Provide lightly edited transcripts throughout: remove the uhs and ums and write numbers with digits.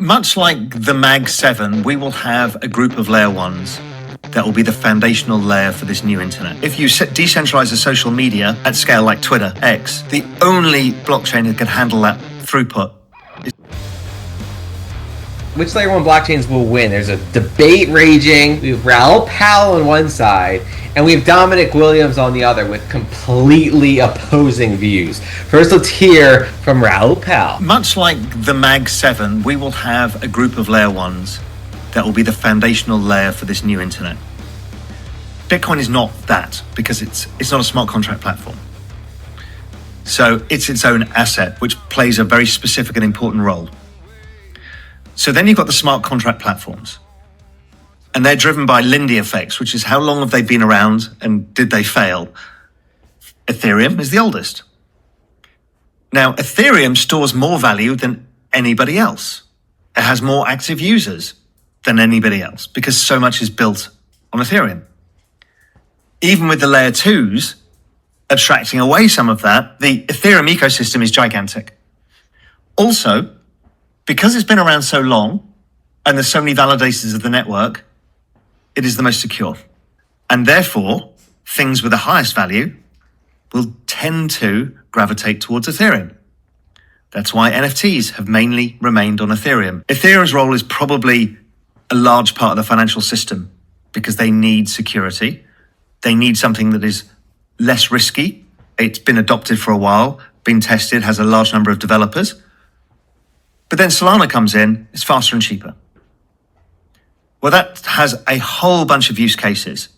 Much like the Mag 7, we will have a group of layer ones that will be the foundational layer for this new internet. If you decentralize a social media at scale like Twitter, X, the only blockchain that can handle that throughput is... Which layer one blockchains will win? There's a debate raging. We have Raoul Pal on one side, and we have Dominic Williams on the other with completely opposing views. First, let's hear from Raoul Pal. Much like the Mag 7, we will have a group of layer ones that will be the foundational layer for this new internet. Bitcoin is not that, because it's not a smart contract platform. So it's its own asset, which plays a very specific and important role. So then you've got the smart contract platforms, and they're driven by Lindy effects, which is how long have they been around and did they fail? Ethereum is the oldest. Now, Ethereum stores more value than anybody else. It has more active users than anybody else because so much is built on Ethereum. Even with the layer twos, abstracting away some of that, the Ethereum ecosystem is gigantic. Also, because it's been around so long and there's so many validators of the network, it is the most secure. And therefore, things with the highest value will tend to gravitate towards Ethereum. That's why NFTs have mainly remained on Ethereum. Ethereum's role is probably a large part of the financial system because they need security. They need something that is less risky. It's been adopted for a while, been tested, has a large number of developers. But then Solana comes in, it's faster and cheaper. Well, that has a whole bunch of use cases.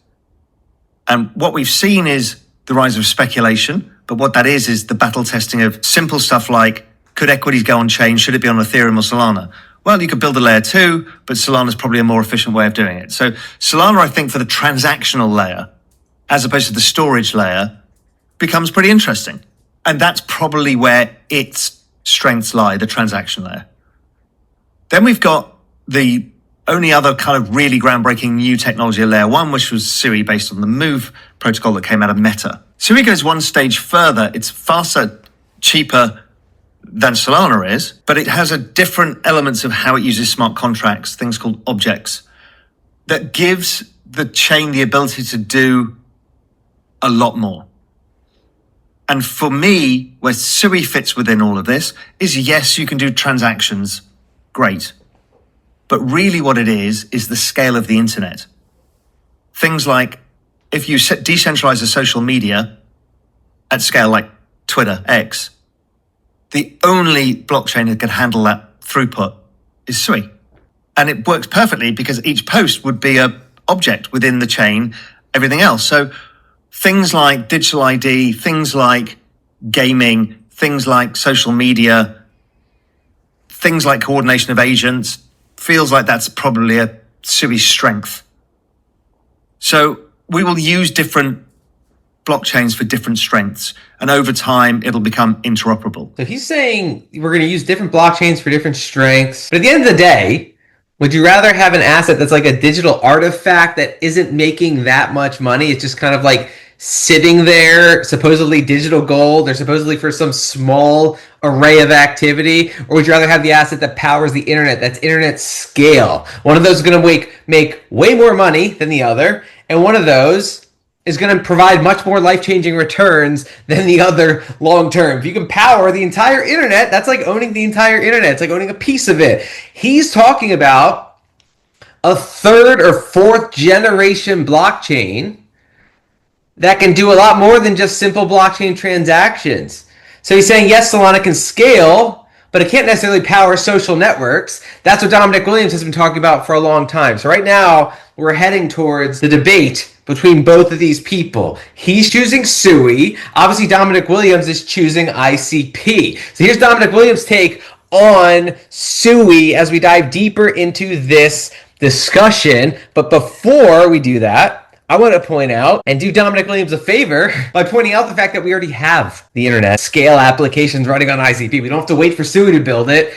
And what we've seen is the rise of speculation. But what that is the battle testing of simple stuff like, could equities go on chain? Should it be on Ethereum or Solana? Well, you could build a layer two, but Solana is probably a more efficient way of doing it. So Solana, I think, for the transactional layer, as opposed to the storage layer, becomes pretty interesting. And that's probably where its strengths lie, the transaction layer. Then we've got the only other kind of really groundbreaking new technology at layer one, which was Sui based on the Move protocol that came out of Meta. Sui goes one stage further. It's faster, cheaper than Solana is, but it has a different elements of how it uses smart contracts, things called objects, that gives the chain the ability to do a lot more. And for me, where Sui fits within all of this is, yes, you can do transactions, great. But really what it is the scale of the internet. Things like, if you decentralize a social media at scale like Twitter, X, the only blockchain that can handle that throughput is Sui. And it works perfectly because each post would be an object within the chain, everything else. So things like digital ID, things like gaming, things like social media, things like coordination of agents, feels like that's probably a Sui strength. So we will use different blockchains for different strengths, and over time it'll become interoperable. So he's saying we're going to use different blockchains for different strengths, but at the end of the day, would you rather have an asset that's like a digital artifact that isn't making that much money? It's just kind of like sitting there, supposedly digital gold, or supposedly for some small array of activity? Or would you rather have the asset that powers the internet, that's internet scale? One of those is going to make way more money than the other, and one of those is going to provide much more life-changing returns than the other long-term. If you can power the entire internet, that's like owning the entire internet. It's like owning a piece of it. He's talking about a third or fourth generation blockchain that can do a lot more than just simple blockchain transactions. So he's saying, yes, Solana can scale, but it can't necessarily power social networks. That's what Dominic Williams has been talking about for a long time. So right now, we're heading towards the debate between both of these people. He's choosing Sui. Obviously, Dominic Williams is choosing ICP. So here's Dominic Williams' take on Sui as we dive deeper into this discussion. But before we do that, I want to point out and do Dominic Williams a favor by pointing out the fact that we already have the internet scale applications running on ICP. We don't have to wait for Sui to build it.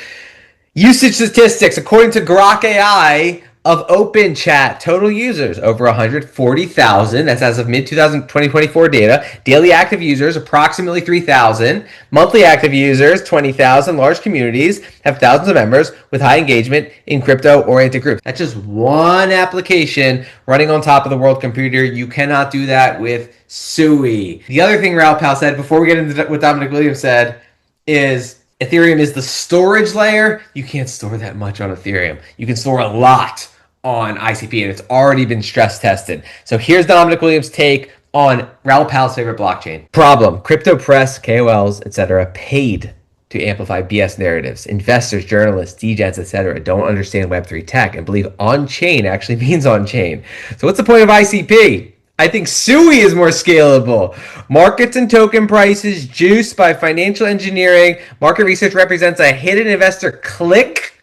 Usage statistics, according to Grok AI, of open chat. Total users over 140,000. That's as of mid-2024 data. Daily active users approximately 3,000. Monthly active users 20,000. Large communities have thousands of members with high engagement in crypto-oriented groups. That's just one application running on top of the world computer. You cannot do that with SUI. The other thing Raoul Pal said before we get into what Dominic Williams said is Ethereum is the storage layer. You can't store that much on Ethereum. You can store a lot on ICP, and it's already been stress tested. So here's Dominic Williams' take on Raoul Pal's favorite blockchain. Problem: crypto press, KOLs, etc. paid to amplify BS narratives. Investors, journalists, degens, etc. don't understand Web3 tech and believe on-chain actually means on-chain. So what's the point of ICP? I think SUI is more scalable. Markets and token prices juiced by financial engineering. Market research represents a hidden investor clique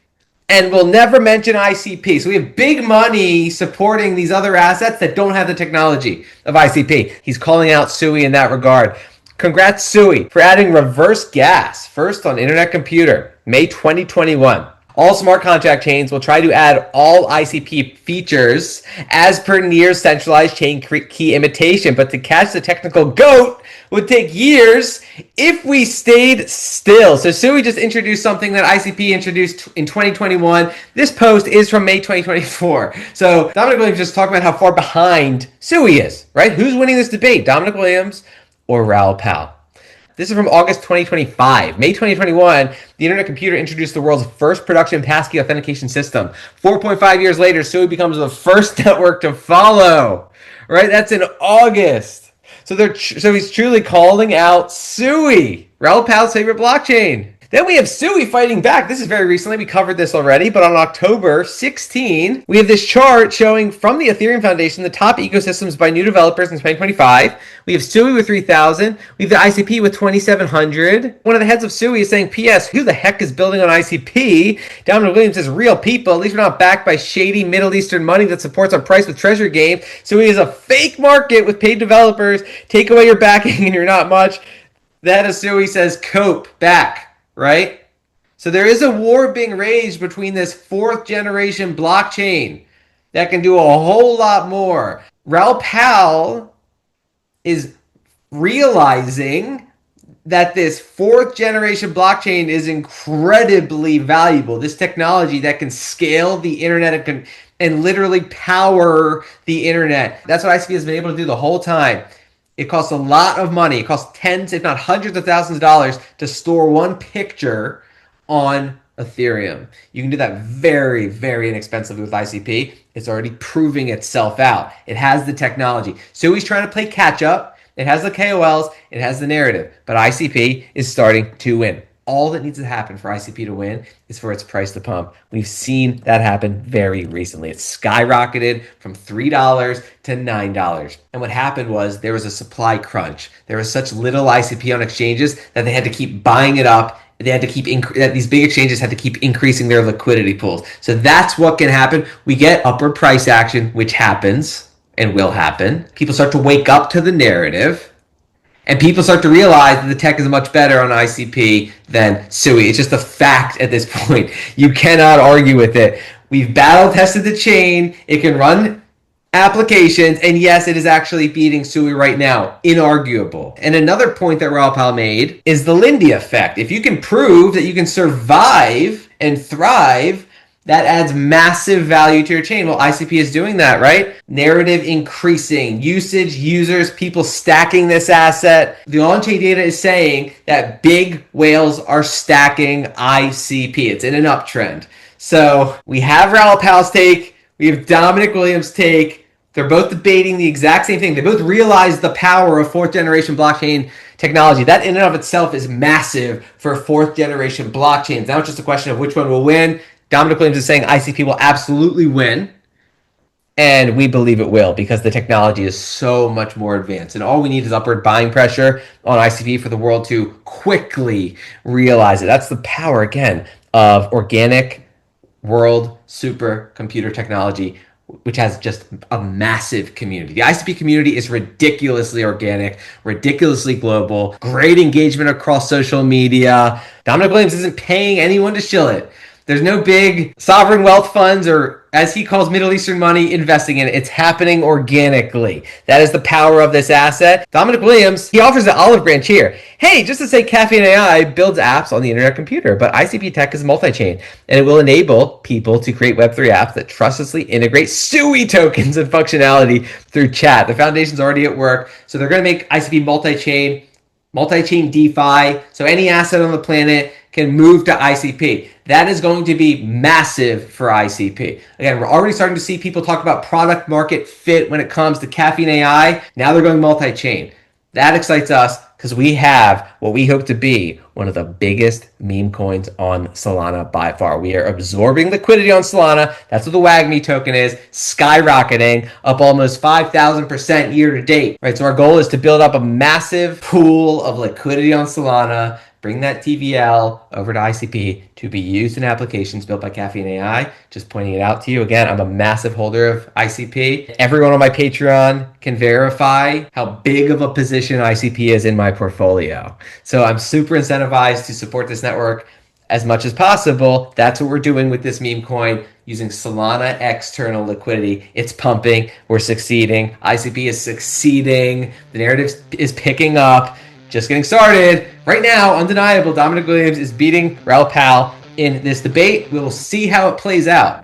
and will never mention ICP. So we have big money supporting these other assets that don't have the technology of ICP. He's calling out SUI in that regard. Congrats, SUI, for adding reverse gas first on Internet Computer, May 2021. All smart contract chains will try to add all ICP features as per near centralized chain key imitation, but to catch the technical goat would take years if we stayed still. So SUI just introduced something that ICP introduced in 2021. This post is from May 2024. So Dominic Williams just talking about how far behind SUI is, right? Who's winning this debate, Dominic Williams or Raoul Pal? This is from August 2025. May 2021, the Internet Computer introduced the world's first production passkey authentication system. 4.5 years later, SUI becomes the first network to follow. Right? That's in August. So he's truly calling out SUI, Raoul Pal's favorite blockchain. Then we have SUI fighting back. This is very recently. We covered this already, but on October 16, we have this chart showing from the Ethereum Foundation the top ecosystems by new developers in 2025. We have SUI with 3,000. We have the ICP with 2,700. One of the heads of SUI is saying, P.S. Who the heck is building on ICP? Dominic Williams says, real people. At least we're not backed by shady Middle Eastern money that supports our price with treasury games. SUI is a fake market with paid developers. Take away your backing and you're not much. The head of SUI says, cope, back. Right? So there is a war being raged between this fourth generation blockchain that can do a whole lot more. Raoul Pal is realizing that this fourth generation blockchain is incredibly valuable. This technology that can scale the internet and literally power the internet. That's what ICP has been able to do the whole time. It costs a lot of money. It costs tens, if not hundreds of thousands of dollars to store one picture on Ethereum. You can do that very, very inexpensively with ICP. It's already proving itself out. It has the technology. So he's trying to play catch up. It has the KOLs. It has the narrative. But ICP is starting to win. All that needs to happen for ICP to win is for its price to pump. We've seen that happen very recently. It skyrocketed from $3 to $9. And what happened was there was a supply crunch. There was such little ICP on exchanges that they had to keep buying it up. They had to keep these big exchanges had to keep increasing their liquidity pools. So that's what can happen. We get upward price action, which happens and will happen. People start to wake up to the narrative. And people start to realize that the tech is much better on ICP than SUI. It's just a fact at this point. You cannot argue with it. We've battle tested the chain. It can run applications. And yes, it is actually beating SUI right now. Inarguable. And another point that Raoul Pal made is the Lindy effect. If you can prove that you can survive and thrive, that adds massive value to your chain. Well, ICP is doing that, right? Narrative increasing, usage, users, people stacking this asset. The on-chain data is saying that big whales are stacking ICP. It's in an uptrend. So we have Raoul Pal's take. We have Dominic Williams' take. They're both debating the exact same thing. They both realize the power of fourth generation blockchain technology. That in and of itself is massive for fourth generation blockchains. Now it's just a question of which one will win. Dominic Williams is saying ICP will absolutely win, and we believe it will because the technology is so much more advanced. And all we need is upward buying pressure on ICP for the world to quickly realize it. That's the power, again, of organic world supercomputer technology, which has just a massive community. The ICP community is ridiculously organic, ridiculously global, great engagement across social media. Dominic Williams isn't paying anyone to shill it. There's no big sovereign wealth funds or, as he calls, Middle Eastern money investing in it. It's happening organically. That is the power of this asset. Dominic Williams, he offers the olive branch here. Hey, just to say Caffeine AI builds apps on the internet computer, but ICP tech is multi-chain, and it will enable people to create Web3 apps that trustlessly integrate SUI tokens and functionality through chat. The foundation's already at work, so they're going to make ICP multi-chain DeFi, so any asset on the planet can move to ICP. That is going to be massive for ICP. Again, we're already starting to see people talk about product market fit when it comes to Caffeine AI. Now they're going multi-chain. That excites us because we have what we hope to be one of the biggest meme coins on Solana by far. We are absorbing liquidity on Solana. That's what the WAGMI token is, skyrocketing up almost 5,000% year to date. Right, so our goal is to build up a massive pool of liquidity on Solana, bring that TVL over to ICP to be used in applications built by Caffeine AI. Just pointing it out to you. Again, I'm a massive holder of ICP. Everyone on my Patreon can verify how big of a position ICP is in my portfolio. So I'm super incentivized to support this network as much as possible. That's what we're doing with this meme coin, using Solana external liquidity. It's pumping. We're succeeding. ICP is succeeding. The narrative is picking up. Just getting started. Right now, undeniable, Dominic Williams is beating Raoul Pal in this debate. We will see how it plays out.